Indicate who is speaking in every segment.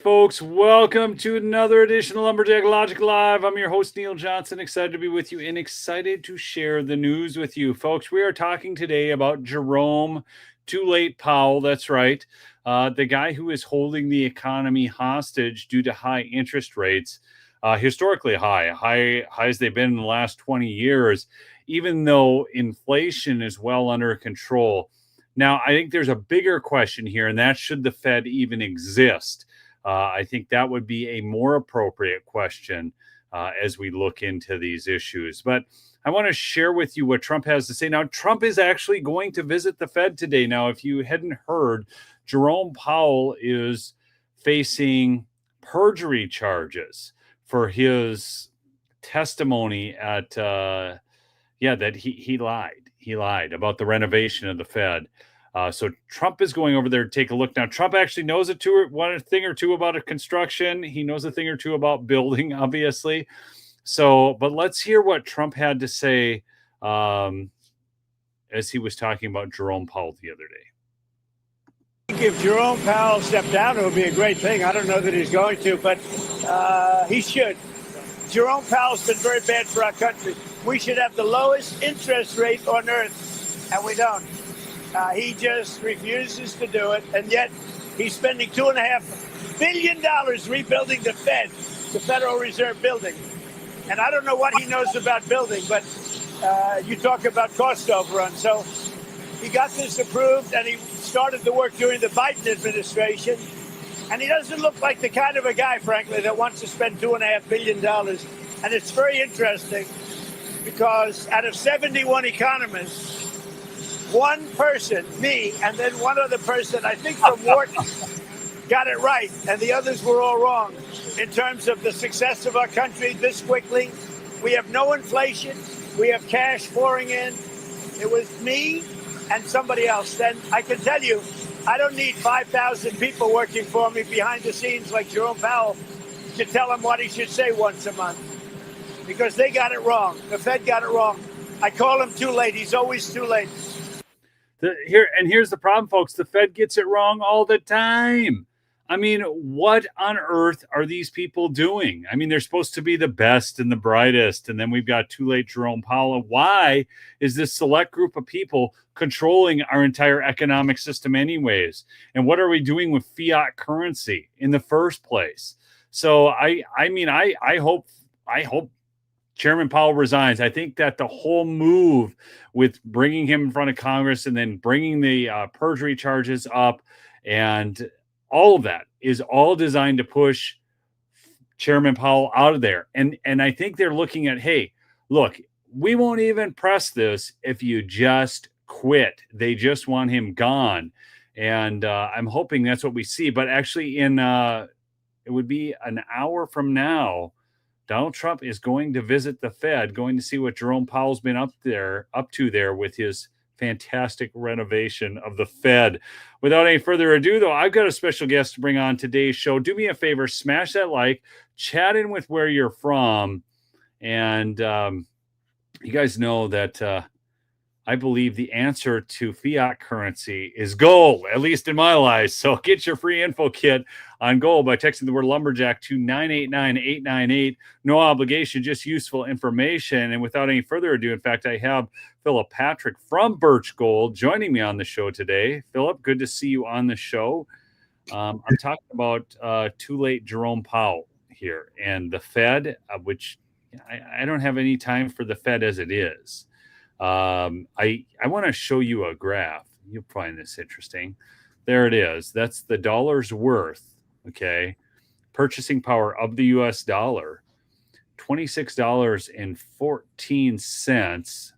Speaker 1: Folks, welcome to another edition of Lumberjack Logic Live. I'm your host, Neil Johnson. Excited to be with you and excited to share the news with you. Folks, we are talking today about Jerome, too late Powell. That's right. The guy who is holding the economy hostage due to high interest rates, historically high as they've been in the last 20 years, even though inflation is well under control. Now, I think there's a bigger question here, and that's should the Fed even exist? I think that would be a more appropriate question as we look into these issues. But I want to share with you what Trump has to say. Now, Trump is actually going to visit the Fed today. Now, if you hadn't heard, Jerome Powell is facing perjury charges for his testimony at, that he lied. He lied about the renovation of the Fed. So Trump is going over there to take a look. Now, Trump actually knows a thing or two about construction. He knows a thing or two about building, obviously. So, but let's hear what Trump had to say as he was talking about Jerome Powell the other day.
Speaker 2: If Jerome Powell stepped down, it would be a great thing. I don't know that he's going to, but he should. Jerome Powell's been very bad for our country. We should have the lowest interest rate on earth, and we don't. He just refuses to do it, and yet he's spending $2.5 billion rebuilding the Fed, the Federal Reserve building. And I don't know what he knows about building, but you talk about cost overrun. So he got this approved, and he started the work during the Biden administration. And he doesn't look like the kind of a guy, frankly, that wants to spend $2.5 billion. And it's very interesting because out of 71 economists, one person, me, and then one other person, I think from Wharton, got it right, and the others were all wrong in terms of the success of our country this quickly. We have no inflation. We have cash pouring in. It was me and somebody else. Then I can tell you, I don't need 5,000 people working for me behind the scenes like Jerome Powell to tell him what he should say once a month, because they got it wrong. The Fed got it wrong. I call him too late. He's always too late.
Speaker 1: Here's the problem, folks. The Fed gets it wrong all the time. I mean, what on earth are these people doing? I mean, they're supposed to be the best and the brightest, and then we've got too late Jerome Powell. Why is this select group of people controlling our entire economic system anyways? And what are we doing with fiat currency in the first place? So I hope Chairman Powell resigns. I think that the whole move with bringing him in front of Congress and then bringing the perjury charges up and all of that is all designed to push Chairman Powell out of there. And I think they're looking at, hey, look, we won't even press this if you just quit. They just want him gone. And I'm hoping that's what we see. But actually it would be an hour from now, Donald Trump is going to visit the Fed, going to see what Jerome Powell's been up to there with his fantastic renovation of the Fed. Without any further ado, though, I've got a special guest to bring on today's show. Do me a favor, smash that like, chat in with where you're from. And you guys know that I believe the answer to fiat currency is gold, at least in my life. So get your free info kit on gold by texting the word lumberjack to 989-898. No obligation, just useful information. And without any further ado, in fact, I have Philip Patrick from Birch Gold joining me on the show today. Philip, good to see you on the show. I'm talking about too late Jerome Powell here and the Fed, which I don't have any time for the Fed as it is. I want to show you a graph. You'll find this interesting. There it is. That's the dollar's worth. Okay. Purchasing power of the US dollar, $26.14,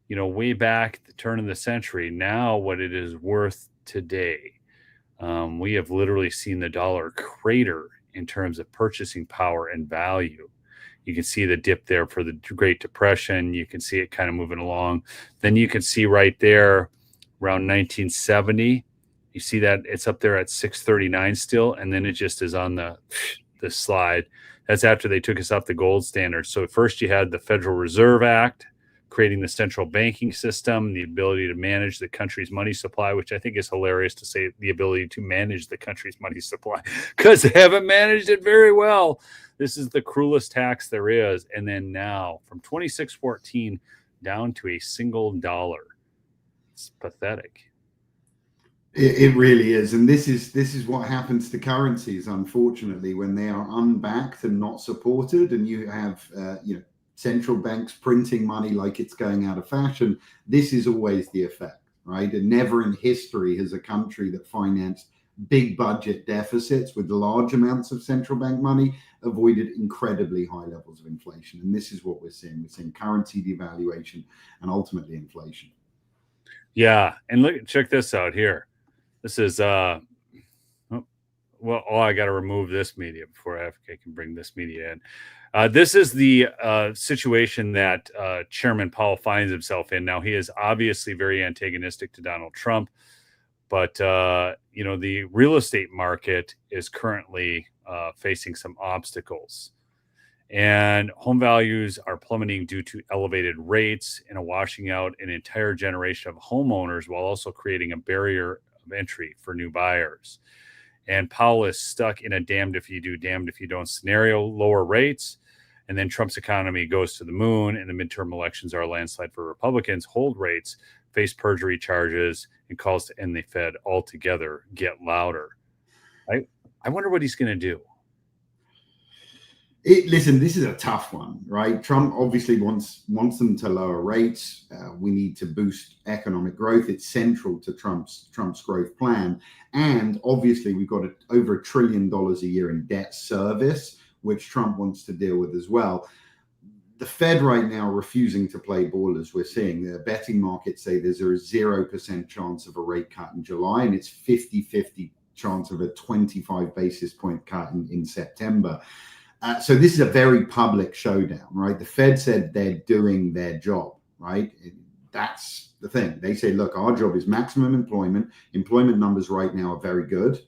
Speaker 1: way back at the turn of the century. Now what it is worth today. We have literally seen the dollar crater in terms of purchasing power and value. You can see the dip there for the Great Depression. You can see it kind of moving along. Then you can see right there around 1970, you see that it's up there at 639 still. And then it just is on the slide. That's after they took us off the gold standard. So first you had the Federal Reserve Act creating the central banking system, the ability to manage the country's money supply, which I think is hilarious to say the ability to manage the country's money supply because they haven't managed it very well. This is the cruelest tax there is. And then now from 2614 down to a single dollar. It's pathetic.
Speaker 3: It really is, and this is what happens to currencies, unfortunately, when they are unbacked and not supported, and you have central banks printing money like it's going out of fashion. This is always the effect, right? And never in history has a country that financed big budget deficits with large amounts of central bank money avoided incredibly high levels of inflation. And this is what we're seeing. We're seeing currency devaluation and ultimately inflation.
Speaker 1: Yeah, and look, check this out here. This is I got to remove this media before I can bring this media in. This is the situation that Chairman Powell finds himself in. Now, he is obviously very antagonistic to Donald Trump, but the real estate market is currently facing some obstacles. And home values are plummeting due to elevated rates and washing out an entire generation of homeowners while also creating a barrier of entry for new buyers. And Powell is stuck in a damned if you do, damned if you don't scenario, lower rates. And then Trump's economy goes to the moon and the midterm elections are a landslide for Republicans, hold rates, face perjury charges, and calls to end the Fed altogether get louder. I wonder what he's going to do.
Speaker 3: Listen, this is a tough one, right? Trump obviously wants them to lower rates. We need to boost economic growth. It's central to Trump's growth plan. And obviously, we've got over $1 trillion a year in debt service, which Trump wants to deal with as well. The Fed right now refusing to play ball, as we're seeing. The betting markets say there's a 0% chance of a rate cut in July, and it's 50-50 chance of a 25 basis point cut in September. So this is a very public showdown, right? The Fed said they're doing their job, right? That's the thing. They say, look, our job is maximum employment. Employment numbers right now are very good.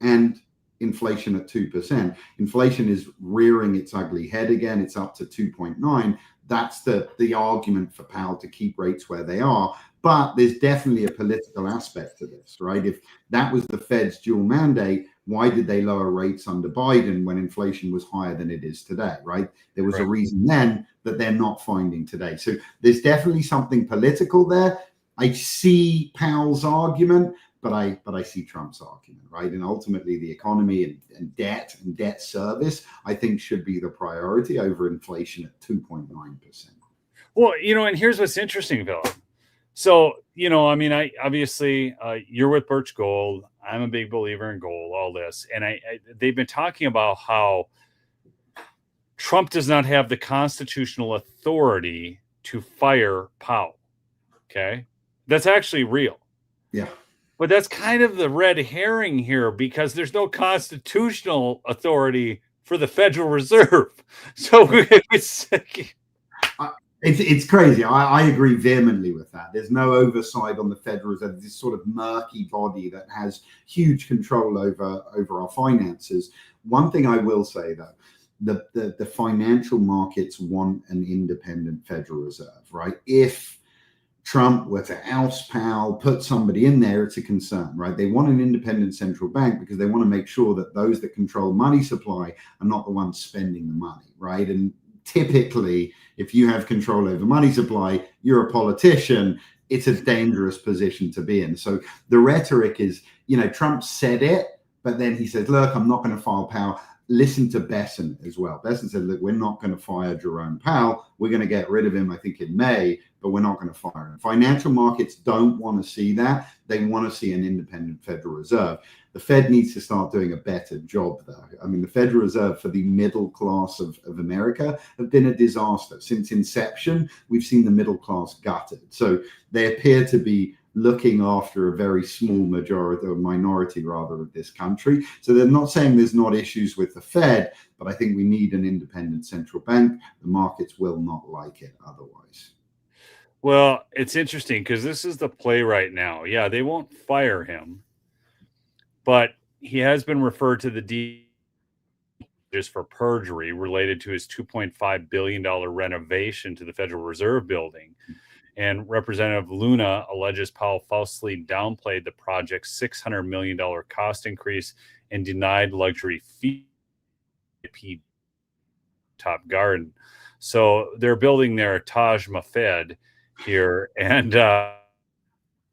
Speaker 3: And inflation at 2%. Inflation is rearing its ugly head again. It's up to 2.9. That's the argument for Powell to keep rates where they are. But there's definitely a political aspect to this, right? If that was the Fed's dual mandate, why did they lower rates under Biden when inflation was higher than it is today, right? There was a reason then that they're not finding today. So there's definitely something political there. I see Powell's argument, but I see Trump's argument, right? And ultimately the economy and debt service, I think should be the priority over inflation at 2.9%.
Speaker 1: Well, and here's what's interesting, Bill. So, I obviously you're with Birch Gold. I'm a big believer in gold, all this. And they've been talking about how Trump does not have the constitutional authority to fire Powell. Okay. That's actually real.
Speaker 3: Yeah.
Speaker 1: But that's kind of the red herring here because there's no constitutional authority for the Federal Reserve. So
Speaker 3: it's crazy. I agree vehemently with that. There's no oversight on the Federal Reserve, this sort of murky body that has huge control over our finances. One thing I will say, though, the financial markets want an independent Federal Reserve, right? If Trump were to oust Powell, put somebody in there, it's a concern, right? They want an independent central bank because they want to make sure that those that control money supply are not the ones spending the money, right? And typically, if you have control over money supply, you're a politician, it's a dangerous position to be in. So the rhetoric is, Trump said it, but then he says, look, I'm not going to fire Powell. Listen to Besson as well. Besson said, look, we're not going to fire Jerome Powell. We're going to get rid of him, I think, in May, but we're not going to fire him. Financial markets don't want to see that. They want to see an independent Federal Reserve. The Fed needs to start doing a better job, though. I mean, the Federal Reserve for the middle class of America have been a disaster. Since inception, we've seen the middle class gutted. So they appear to be looking after a very small minority of this country. So they're not saying there's not issues with the Fed, but I think we need an independent central bank. The markets will not like it otherwise.
Speaker 1: Well, it's interesting because this is the play right now. Yeah, they won't fire him, but he has been referred to the for perjury related to his $2.5 billion renovation to the Federal Reserve building. And Representative Luna alleges Powell falsely downplayed the project's $600 million cost increase and denied luxury fee top garden. So they're building their Taj Mahal here, and